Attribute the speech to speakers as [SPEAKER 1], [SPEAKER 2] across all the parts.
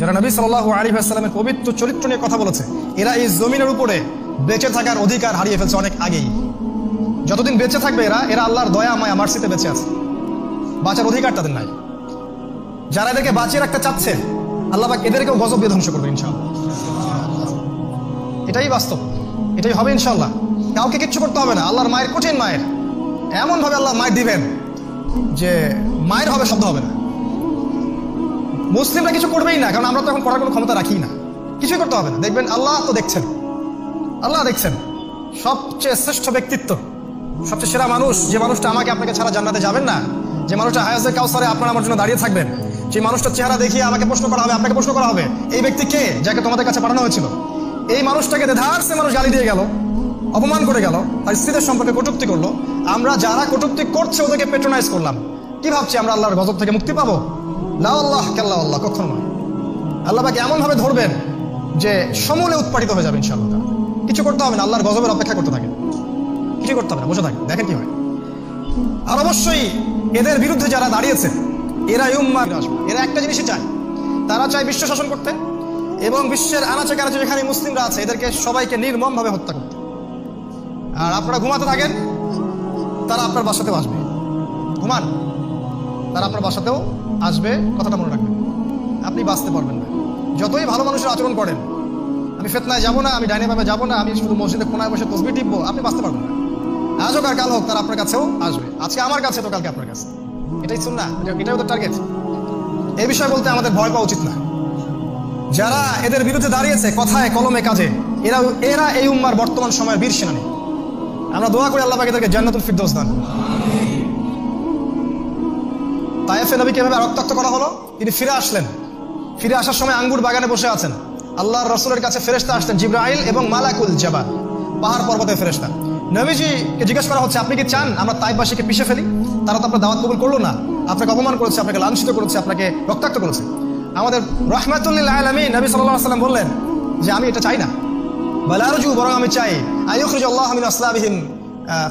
[SPEAKER 1] যারা নবী সাল্লাল্লাহু আলাইহি ওয়াসাল্লামের পবিত্র চরিত্র নিয়ে কথা বলেছে, এরা এই জমিনের উপরে বেঁচে থাকার অধিকার হারিয়ে ফেলছে অনেক আগেই। যতদিন বেঁচে থাকবে এরা আল্লাহর দয়া মায়া মার্সিতে বেঁচে আছে, বাঁচার অধিকার তাদের নাই। যারা এদেরকে বাঁচিয়ে রাখতে চাচ্ছে, আল্লাহ পাক এদেরকেও গজব দিয়ে ধ্বংস করবে ইনশাআল্লাহ। এটাই বাস্তব, এটাই হবে ইনশাআল্লাহ। কাউকে কিচ্ছু করতে হবে না। আল্লাহর মায়ের, কঠিন মায়ের, এমন ভাবে আল্লাহ মায়ের দিবেন যে মায়ের হবে, শব্দ হবে না। মুসলিমরা কিছু করবেই না, কারণ আমরা তো এখন করার কোনো ক্ষমতা রাখি না। কিছুই করতে হবে না, দেখবেন আল্লাহ তো দেখছেন, আল্লাহ দেখছেন। সবচেয়ে শ্রেষ্ঠ ব্যক্তিত্ব, সবচেয়ে সেরা মানুষ, যে মানুষটা আমাকে আপনাকে ছাড়া জান্নাতে যাবেন না, যে মানুষটা হায়াজে কাউসারে আপনার আমার জন্য দাঁড়িয়ে থাকবেন, যে মানুষটার চেহারা দেখিয়ে আমাকে প্রশ্ন করা হবে, আপনাকে প্রশ্ন করা হবে, এই ব্যক্তি কে, যাকে তোমাদের কাছে পাঠানো হয়েছিল। এই মানুষটাকে দেধারসে মানুষ গালি দিয়ে গেল, অপমান করে গেল, তার স্ত্রীদের সম্পর্কে কটূক্তি করলো। আমরা যারা কটূক্তি করছে ওদেরকে পেট্রোনাইজ করলাম। কি ভাবছি আমরা আল্লাহর গজব থেকে মুক্তি পাবো? লা আল্লাহ কাল্লা আল্লাহ, কখনো নয়। আল্লাহ পাক এমন ভাবে ধরবেন যে সমূলে উৎপাটিত হয়ে যাবে ইনশাআল্লাহ। কিছু করতে হবে না, আল্লাহর গজবের অপেক্ষা করতে থাকে, কিছু করতে হবে না, বসে থাকে, দেখেন কি হয়। আর অবশ্যই এদের বিরুদ্ধে যারা দাঁড়িয়েছে, এরা উম্মাহ আসবে। এরা একটা জিনিসই চায়, তারা চায় বিশ্ব শাসন করতে এবং বিশ্বের আনাচে কানাচে যেখানে মুসলিমরা আছে এদেরকে সবাইকে নির্মম ভাবে হত্যা করতে। আর আপনারা ঘুমাতে থাকেন, তারা আপনার বাসাতেও আসবে। ঘুমান, তারা আপনার বাসাতেও আসবে, কথাটা মনে রাখবেন। আপনি বাঁচতে পারবেন না যতই ভালো মানুষের আচরণ করেন। আমি ফিতনায় যাবো না, আমি ডাইনে বামে যাবো না, আমি শুধু মসজিদে কোনায় বসে তসবিহ টিপবো, আপনি বাঁচতে পারবেন না। আজ হোক আর কাল হোক, তারা আপনার কাছেও আসবে। আজকে আমার কাছে তো কালকে আপনার কাছে, এটাই সুন্নাহ, এটাই ওদের টার্গেট। এই বিষয় বলতে আমাদের ভয় পাওয়া উচিত না। যারা এদের বিরুদ্ধে দাঁড়িয়েছে কথায় কলমে কাজে, এরা এই উম্মার বর্তমান সময়ের বীর সেনানী। আমরা দোয়া করি আল্লাহ পাক এদেরকে জান্নাতুল ফিরদৌস দান। তায়েফে নবীকে এভাবে রক্তাক্ত করা হলো, তিনি ফিরে আসলেন। ফিরে আসার সময় আঙ্গুর বাগানে বসে আছেন। আল্লাহর রাসূলের কাছে ফেরেশতা আসতেন, জিবরাইল এবং মালাকুল জাবাল, পাহাড় পর্বতের ফেরেশতা। নবীজিকে জিজ্ঞেস করা হচ্ছে, আপনি কি চান আমরা তায়েফবাসীকে পিষে ফেলি? তারা তো আপনার দাওয়াত কবুল করলো না, আপনাকে অপমান করেছে, আপনাকে লাঞ্ছিত করেছে, আপনাকে রক্তাক্ত করেছে। আমাদের রাহমাতুল লিল আলামিন নবী সাল্লাল্লাহু আলাইহি ওয়াসাল্লাম বললেন যে আমি এটা চাই না, বাল আরজু, বরং আমি চাই আইয়ুখরিজাল্লাহু মিন আসলাবিহিম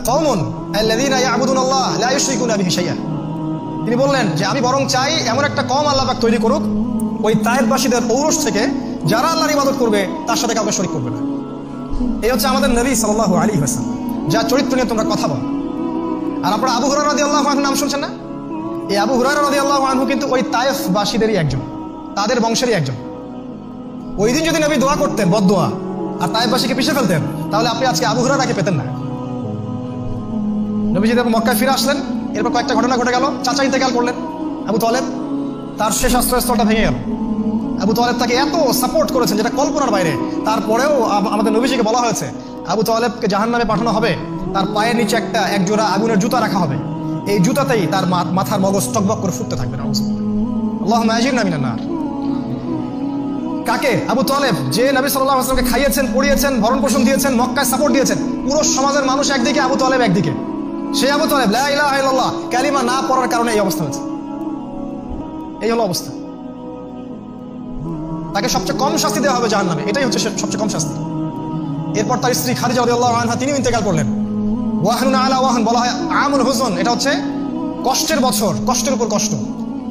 [SPEAKER 1] কওমুন আল্লাযীনা ইয়া'বুদুনাল্লাহ লা ইউশরিকুনা বিহি শাইআ। তিনি বললেন যে আমি বরং চাই এমন একটা কওম আল্লাহ পাক তৈরি করুক ওই তায়েফবাসীদের ঔরস থেকে, যারা আল্লাহর ইবাদত করবে তার সাথে কাউকে শরীক করবে না। এই হচ্ছে আমাদের নবী সাল্লাল্লাহু আলাইহি ওয়াসাল্লাম, যার চরিত্র নিয়ে তোমরা কথা বলো। আর আপনারা আবু হুরায়রা রাদিয়াল্লাহু আনহু নাম শুনছেন না? এই আবু হুরায়রা রাদিয়াল্লাহু আনহু কিন্তু ওই তায়েফবাসীদেরই একজন, তাদের বংশেরই একজন। ওই দিন যদি নবী দোয়া করতেন, বদদোয়া, আর তায়েফবাসীকে পিষে ফেলতেন, তাহলে আপনি আজকে আবু হুরায়রাকে পেতেন না। নবী যদি মক্কায় ফিরে আসলেন, এরপর কয়েকটা ঘটনা ঘটে গেল। চাচা ইন্তেকাল করলেন, আবু তালেব, তার শেষ আশ্রয়স্থলটা ভেঙে গেল। আবু তালেব তাকে এত সাপোর্ট করেছেন যেটা কল্পনার বাইরে। তারপরেও আমাদের নবীজিকে বলা হয়েছে আবু তালেবকে জাহান্নামে পাঠানো হবে, তার পায়ের নিচে এক জোড়া আগুনের জুতা রাখা হবে, এই জুতাতেই তার মাথার মগজ টকবক করে ফুটতে থাকবে। আল্লাহুম্মা আজিরনা মিনান নার। কাকে? আবু তালেব, যে নবী সাল্লাল্লাহু আলাইহি ওয়াসাল্লামকে খাইয়েছেন, পড়িয়েছেন, ভরণ পোষণ দিয়েছেন, মক্কায় সাপোর্ট দিয়েছেন। পুরো সমাজের মানুষ একদিকে, আবু তালেব একদিকে। সেই আবু তালেব লা ইলাহা ইল্লাল্লাহ কালিমা না পড়ার কারণে এই অবস্থা হয়েছে। এই হলো অবস্থা। তাকে সবচেয়ে কম শাস্তি দেওয়া হবে জাহান্নামে, এটাই হচ্ছে সবচেয়ে কম শাস্তি। এরপর তার স্ত্রী খাদিজা রাদিয়াল্লাহু আনহা, তিনি ইন্তেকাল করলেন। ওয়াহনুন আলা ওয়াহন, বলা হয় আমুল হুজন, এটা হচ্ছে কষ্টের বছর, কষ্টের উপর কষ্ট।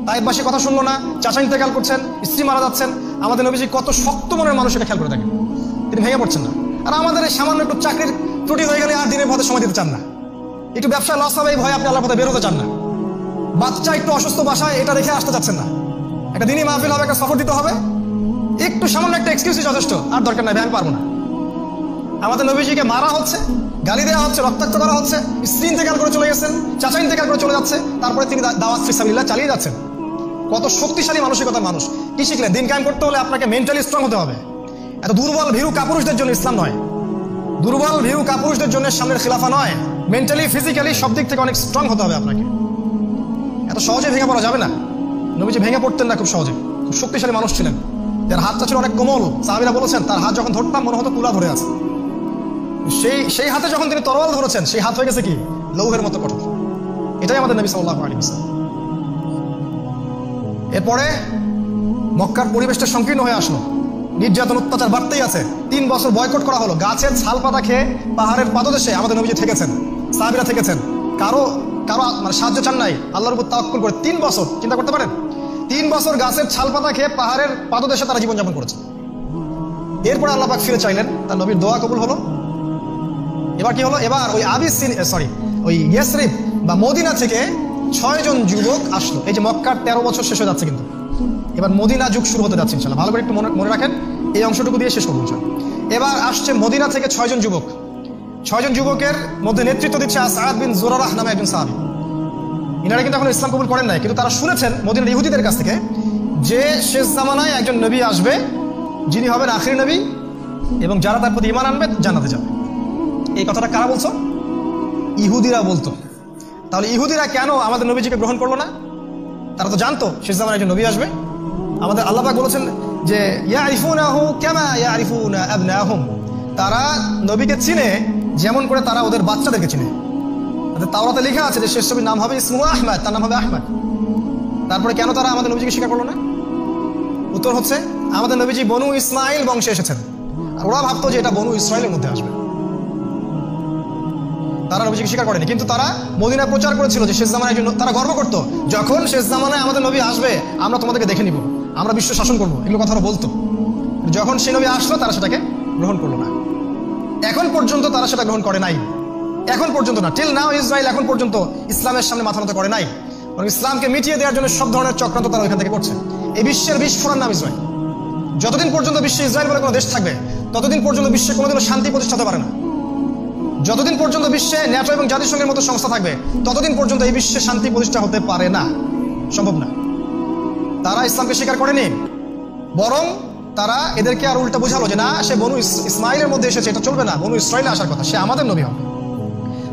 [SPEAKER 1] তায়েফবাসী কথা শুনলো না, চাচা ইন্তেকাল করছেন, স্ত্রী মারা যাচ্ছেন। আমাদের নবীজি কত শক্ত মনের মানুষ, এটা খেয়াল করে থাকেন, তিনি ভেঙে পড়ছেন না। আর আমাদের এই সামান্য একটু চাকরির ত্রুটি হয়ে গেলে আর দিনের পথে সময় দিতে চান না, একটু ব্যবসায় লস হবে এই ভয়ে আপনি আল্লাহর পথে বেরোতে চান না, বাচ্চা একটু অসুস্থ বাসায় এটা দেখে আসতে চাচ্ছেন না, একটা দিনই মাহফিল হবে, একটা সফর দিতে হবে, একটু সামান্য একটা এক্সকিউজই যথেষ্ট, আর দরকার নাই, আমি পারবো না। আমাদের নবীজিকে মারা হচ্ছে, গালি দেওয়া হচ্ছে, রক্তাক্ত করা হচ্ছে, স্ত্রী ইন্তেকাল করে চলে গেছেন, চাচা ইন্তেকাল করে চলে যাচ্ছে, তারপরে তিনি দাওয়াত ফি সাবিলিল্লাহ চালিয়ে যাচ্ছেন। কত শক্তিশালী মানসিকতার মানুষ। কি শিখলেন? দিন কায়েম করতে হলে আপনাকে মেন্টালি স্ট্রং হতে হবে। এত দুর্বল ভীরু কাপুরুষদের জন্য ইসলাম নয়, দুর্বল ভীরু কাপুরুষদের জন্য সামনের খিলাফা নয়। মেন্টালি, ফিজিক্যালি সব দিক থেকে অনেক স্ট্রং হতে হবে আপনাকে। এত সহজে ভেঙে পড়া যাবে না। নবীজি ভেঙে পড়তেন না খুব সহজে, খুব শক্তিশালী মানুষ ছিলেন, যার হাতটা ছিল অনেক কোমল। সাহাবীরা বলেছেন তার হাত যখন ধরতাম মনে হতো তুলা ধরে আছে। সেই হাতে যখন তিনি তরোয়াল ধরেছেন, সেই হাত হয়ে গেছে কি লৌহের মতো কঠোর। এটাই আমাদের নবী সাল্লাল্লাহু আলাইহি ওয়াসাল্লাম। এরপরে মক্কার পরিবেশটা সংকীর্ণ হয়ে আসলো, নির্যাতন অত্যাচার বাড়তেই আছে। 3 বছর বয়কট করা হলো। গাছের ছাল পাতা খেয়ে পাহাড়ের পাদদেশে আমাদের নবীজি থেকেছেন, সাহাবীরা থেকেছেন, কারো মানে সাহায্য চান নাই, আল্লাহর উপর তাওয়াক্কুল করে 3 বছর। চিন্তা করতে পারেন, 3 বছর গাছের ছাল পাতা খেয়ে পাহাড়ের পাদদেশে তারা জীবনযাপন করেছে। এরপরে আল্লাহ পাক ফিরে চাইলেন, তার নবীর দোয়া কবুল হলো। এবার কি হলো? এবার ওই ইয়াসরিব বা মদিনা থেকে 6 জন যুবক আসলো। এই যে মক্কার 13 বছর শেষ হয়ে যাচ্ছে, কিন্তু এবার মদিনা যুগ শুরু হতে যাচ্ছে ইনশাআল্লাহ। ভালো করে একটু মনে রাখেন, এই অংশটুকু দিয়ে শেষ করবো ইনশাআল্লাহ। এবার আসছে মদিনা থেকে 6 জন যুবক। 6 জন যুবকের মধ্যে নেতৃত্ব দিচ্ছে আসাদ বিন জুরারাহ নামে একজন সাহাবী। ইনারা কিন্তু এখন ইসলাম কবুল করেন নাই, কিন্তু তারা শুনেছেন মদিনার ইহুদিদের কাছ থেকে যে শেষ জামানায় একজন নবী আসবে, যিনি হবেন আখির নবী, এবং যারা তার প্রতি ঈমান আনবে জান্নাতে যাবে। এই কথাটা কারা বলছো? ইহুদিরা বলতো। তাহলে ইহুদিরা কেন আমাদের নবীজিকে গ্রহণ করলো না? তারা তো জানতো শেষ জামানায় একজন নবী আসবে। আমাদের আল্লাহ পাক বলেছেন যে ইয়ারিফুনাহু কামা ইয়ারিফুনা আবনাহুম, তারা নবীকে চিনে যেমন করে তারা ওদের বাচ্চাদেরকে চিনে। তাওরাতে লেখা আছে যে শেষ নবীর নাম হবে ইসমুহু আহমদ, তার নাম হবে আহমদ। তারপরে কেন তারা আমাদের নবীজিকে স্বীকার করলো না? উত্তর হচ্ছে আমাদের নবীজি বনু ইসমাইল বংশে এসেছেন, আর ওরা ভাবতো যে এটা বনু ইসরায়েলের মধ্যে আসবে। তারা নবীজিকে স্বীকার করেনি, কিন্তু তারা মদিনা প্রচার করেছিল যে শেষ জামানায় তারা গর্ব করতো, যখন শেষ জামানায় আমাদের নবী আসবে আমরা তোমাদেরকে দেখে নিব, আমরা বিশ্ব শাসন করবো, এগুলো কথা বলতো। যখন সেই নবী আসলো তারা সেটাকে গ্রহণ করলো না। এখন পর্যন্ত তারা সেটা গ্রহণ করে নাই, এখন পর্যন্ত না, টিল নাও ইসরায়েল এখন পর্যন্ত ইসলামের সামনে মাথা নত করে নাই। ইসলামকে মিটিয়ে দেওয়ার জন্য সব ধরনের চক্রান্ত তারা ওইখান থেকে করছে। এই বিশ্বের বিস্ফোরণ নাম ইসরায়েল। যতদিন পর্যন্ত বিশ্বে ইসরায়েল বলে কোনো দেশ থাকবে, ততদিন পর্যন্ত বিশ্বে কোনোদিনও শান্তি প্রতিষ্ঠা হতে পারে না। যতদিন পর্যন্ত বিশ্বে ন্যাটো এবং জাতিসংঘের মতো সংস্থা থাকবে, ততদিন পর্যন্ত এই বিশ্বে শান্তি প্রতিষ্ঠা হতে পারে না, সম্ভব না। তারা ইসলামকে স্বীকার করেনি, বরং তারা এদেরকে আর উল্টা বোঝালো যে না, সে বনু ইসমাইলের মধ্যে এসেছে, এটা চলবে না, বনু ইসরায়েলে আসার কথা, সে আমাদের নবী হবে।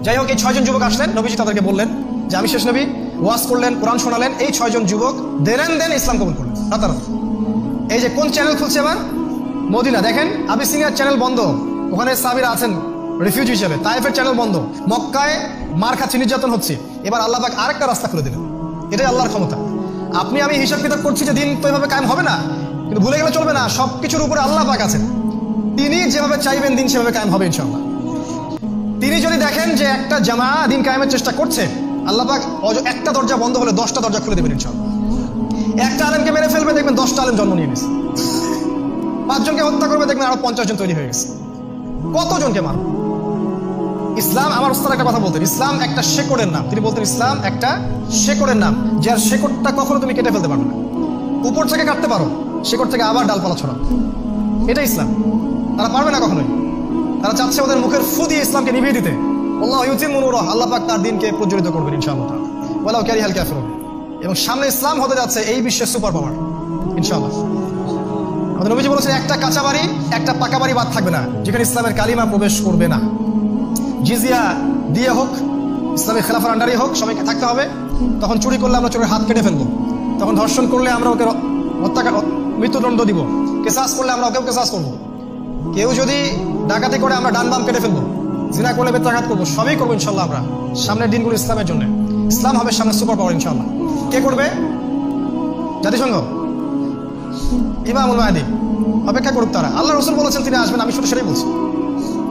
[SPEAKER 1] যাই হোক, এই 6 জন যুবক আসলেন, নবীজি তাদেরকে বললেন যে আমি শেষ নবী, ওয়াজ করলেন, কোরআন শোনালেন। এই 6 জন যুবক দেন ইসলাম কবুল করলেন রাতারাতি। এই যে কোন চ্যানেল খুলছে এবার? মদিনা। দেখেন আবিসিনিয়ার চ্যানেল বন্ধ, ওখানে সাহাবীরা আছেন রিফিউজি হিসেবে। তায়েফের চ্যানেল বন্ধ, মক্কায় মার খাচ্ছে, নির্যাতন হচ্ছে। এবার আল্লাহ পাক আরেকটা রাস্তা খুলে দিলেন। এটাই আল্লাহর ক্ষমতা। আপনি আমি হিসাব কিতাব করছি যে দিন তো এভাবে কায়েম হবে না, কিন্তু ভুলে গেলে চলবে না, সবকিছুর উপরে আল্লাহ পাক আছেন। তিনি যেভাবে চাইবেন দিন সেভাবে কায়েম হবে ইনশাআল্লাহ। তিনি যদি দেখেন যে একটা জামা দিন কায়েমের চেষ্টা করছে, আল্লাহ পাক একটা দরজা বন্ধ হলে 10টা দরজা খুলে দেবেন ইনশাআল্লাহ। একটা আলেমকে মেরে ফেলবে, দেখবেন 10টা আলেম জন্ম নিয়ে গেছে। 5 জনকে হত্যা করবে, দেখবেন আরো 50 জন তৈরি হয়ে গেছে। কতজনকে মারবে? ইসলাম, আমার উস্তাদ একটা কথা বলতেন, ইসলাম একটা শেকড়ের নাম। তিনি বলতেন ইসলাম একটা শেকড়ের নাম, যার শেকড়টা কখনো তুমি কেটে ফেলতে পারবে না। উপর থেকে কাটতে পারো, শেকড় থেকে আবার ডালপালা ছড়াও, এটা ইসলাম। তারা পারবে না কখনোই। তারা চাচ্ছে ওদের মুখের ফু দিয়ে ইসলামকে নিভিয়ে দিতে। আল্লাহ ইউতিম্মু নূরাহু, আল্লাহ পাক তার দ্বীনকে প্রজ্বলিত করবেন ইনশাআল্লাহ তাআলা। ওয়ালাউ কারিহাল কাফিরুন। এবং সামনে ইসলাম হতে যাচ্ছে এই বিশ্বের সুপার পাওয়ার ইনশাআল্লাহ। আমাদের নবীজি বলেছেন একটা কাঁচা বাড়ি, একটা পাকা বাড়ি বাদ থাকবে না যেখানে ইসলামের কালিমা প্রবেশ করবে না। জিজিয়া দিয়ে হোক, ইসলামের খেলাফার আন্ডারে হোক, সবাইকে থাকতে হবে। তখন চুরি করলে আমরা চোরের হাত কেটে ফেলবো, তখন ধর্ষণ করলে আমরা ওকে মৃত্যুদণ্ড দিব, কেসাস করলে আমরা ওকেও কেসাস করবো। কেউ যদি ডাকাতি করে আমরা ডান বাম কেটে ফেলবো, জিনা করলে বেত্রাঘাত করবো, সবই করবো ইনশাল্লাহ আমরা সামনের দিনগুলো ইসলামের জন্য। ইসলাম হবে সামনে সুপার পাওয়ার ইনশাল্লাহ। কে করবে? জাতিসংঘ, ইমামুল মাহদী। অপেক্ষা করুক তারা। আল্লাহ রাসূল বলেছেন তিনি আসবেন, আমি শুধু সেটাই বলছি।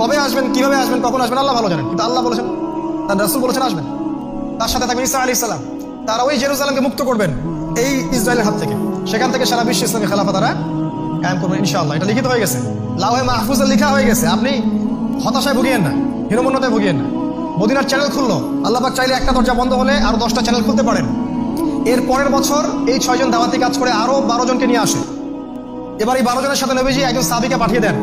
[SPEAKER 1] কবে আসবেন, কিভাবে আসবেন, কখন আসবেন আল্লাহ ভালো জানেন, কিন্তু আল্লাহ বলেছেন, তার রাসূল বলেছেন আসবেন। তার সাথে থাকবেন ঈসা আলাইহিস সালাম। তারা ওই জেরুজালেমকে মুক্ত করবেন এই ইসরায়েলের হাত থেকে। সেখান থেকে সারা বিশ্বে ইসলামী খেলাফত তারা কায়েম করবেন ইনশাআল্লাহ। এটা লিখিত হয়ে গেছে, লাওহে মাহফুজে লেখা হয়ে গেছে। আপনি হতাশায় ভুগিয়েন না, হীনমন্যতায় ভুগিয়েন না। মদিনার চ্যানেল খুললো, আল্লাহ পাক চাইলে একটা দরজা বন্ধ হলে আরো 10টা চ্যানেল খুলতে পারেন। এর পরের বছর এই 6 জন দাওয়াতি কাজ করে আরো 12 জনকে নিয়ে আসে। এবার এই 12 জনের সাথে নবীজি একজন সাহাবীকে পাঠিয়ে দেন,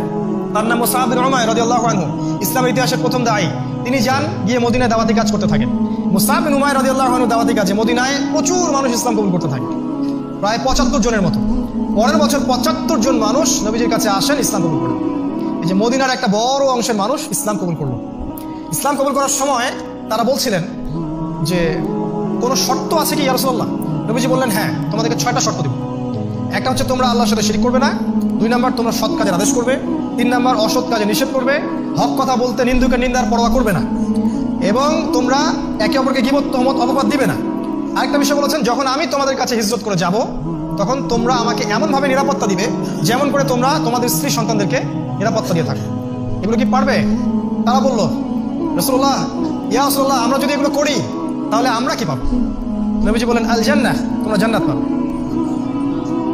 [SPEAKER 1] তার নাম মুসআব বিন উমাইর রাদিয়াল্লাহু আনহু, ইসলামের ইতিহাসের প্রথম দায়ী। তিনি যান, গিয়ে মদিনায় দাওয়াতি কাজ করতে থাকেন। মুসআব বিন উমাইর রাদিয়াল্লাহু আনহু দাওয়াতি কাজে মদিনায় প্রচুর মানুষ ইসলাম কবুল করতে থাকে, প্রায় 75 জনের মতো। পরের বছর 75 জন মানুষ নবীজির কাছে আসেন, ইসলাম কবুল করেন। এই যে মদিনার একটা বড় অংশের মানুষ ইসলাম কবুল করলো। ইসলাম কবুল করার সময় তারা বলছিলেন যে কোনো শর্ত আছে কি ইয়া রাসূলুল্লাহ? নবীজি বললেন হ্যাঁ, তোমাদেরকে 6টা শর্ত দিব। একটা হচ্ছে তোমরা আল্লাহর সাথে শিরক করবে না, 2 নাম্বার তোমরা সৎ কাজের আদেশ করবে, 3 নাম্বার অসৎ কাজে নিষেধ করবে, হক কথা বলতে নিন্দুকের নিন্দার পরোয়া করবে না, এবং তোমরা একে অপরকে গীবত তহমত অপবাদ দিবে না। আরেকটা বিষয় বলেছেন, যখন আমি তোমাদের কাছে হিজরত করে যাব তখন তোমরা আমাকে এমনভাবে নিরাপত্তা দিবে যেমন করে তোমরা তোমাদের স্ত্রী সন্তানদেরকে নিরাপত্তা দিয়ে থাকো। এগুলো কি পারবে? তারা বলল রাসূলুল্লাহ, ইয়া রাসূলুল্লাহ, আমরা যদি এগুলো করি তাহলে আমরা কি পাবো? নবীজি বলেন আল জান্নাহ, তোমরা জান্নাত পাবে।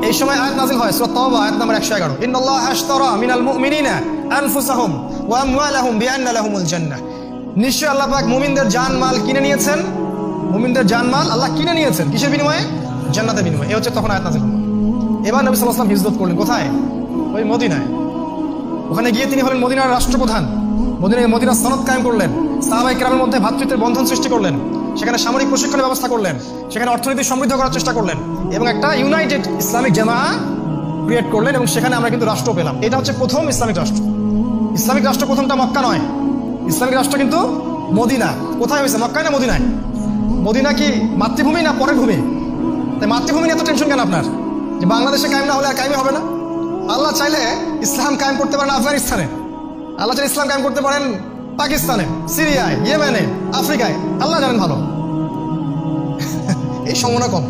[SPEAKER 1] এই সময় আয়াত নাযিল হয় সূরা তাওবা আয়াত নম্বর 111, ইন্নাল্লাহা আশতারা মিনাল মুমিনিনা আনফুসাহুম ওয়া আমওয়ালাহুম বিআন্না লাহুমুল জান্নাহ। নিশ্চয় আল্লাহ পাক মুমিনদের জানমাল কিনে নিয়েছেন, মুমিনদের জানমাল আল্লাহ কিনে নিয়েছেন কিসের বিনিময়ে? জান্নাতের বিনিময়ে। এই হচ্ছে তখন আয়াত নাযিল হলো। এবার নবী সাল্লাল্লাহু আলাইহি ওয়াসাল্লাম হিজরত করলেন কোথায়? ওই মদিনায়। ওখানে গিয়ে তিনি হলেন মদিনার রাষ্ট্রপ্রধান, মদিনার সনদ কায়েম করলেন, সাহাবায়ে কেরামের মধ্যে ভ্রাতৃত্বের বন্ধন সৃষ্টি করলেন, সেখানে সামরিক প্রশিক্ষণের ব্যবস্থা করলেন, সেখানে অর্থনীতি সমৃদ্ধ করার চেষ্টা করলেন এবং একটা ইউনাইটেড ইসলামিক জামা ক্রিয়েট করলেন এবং সেখানে আমরা কিন্তু রাষ্ট্র পেলাম। এটা হচ্ছে প্রথম ইসলামিক রাষ্ট্র। ইসলামিক রাষ্ট্র প্রথমটা মক্কা নয়, ইসলামিক রাষ্ট্র কিন্তু মদিনা। কোথায় হয়েছে? মক্কায় না মদিনায়? মদিনা কি মাতৃভূমি না পরের ভূমি? তাই মাতৃভূমি নিয়ে এত টেনশন কেন আপনার? যে বাংলাদেশে কায়েম না হলে আর কায়েমই হবে না? আল্লাহ চাইলে ইসলাম কায়েম করতে পারেন আফগানিস্তানে, আল্লাহ চাইলে ইসলাম কায়েম করতে পারেন পাকিস্তানে, সিরিয়ায়, ইয়েমেনে, আফ্রিকায়। আল্লাহ জানেন ভালো। এই সম্ভাবনা কম।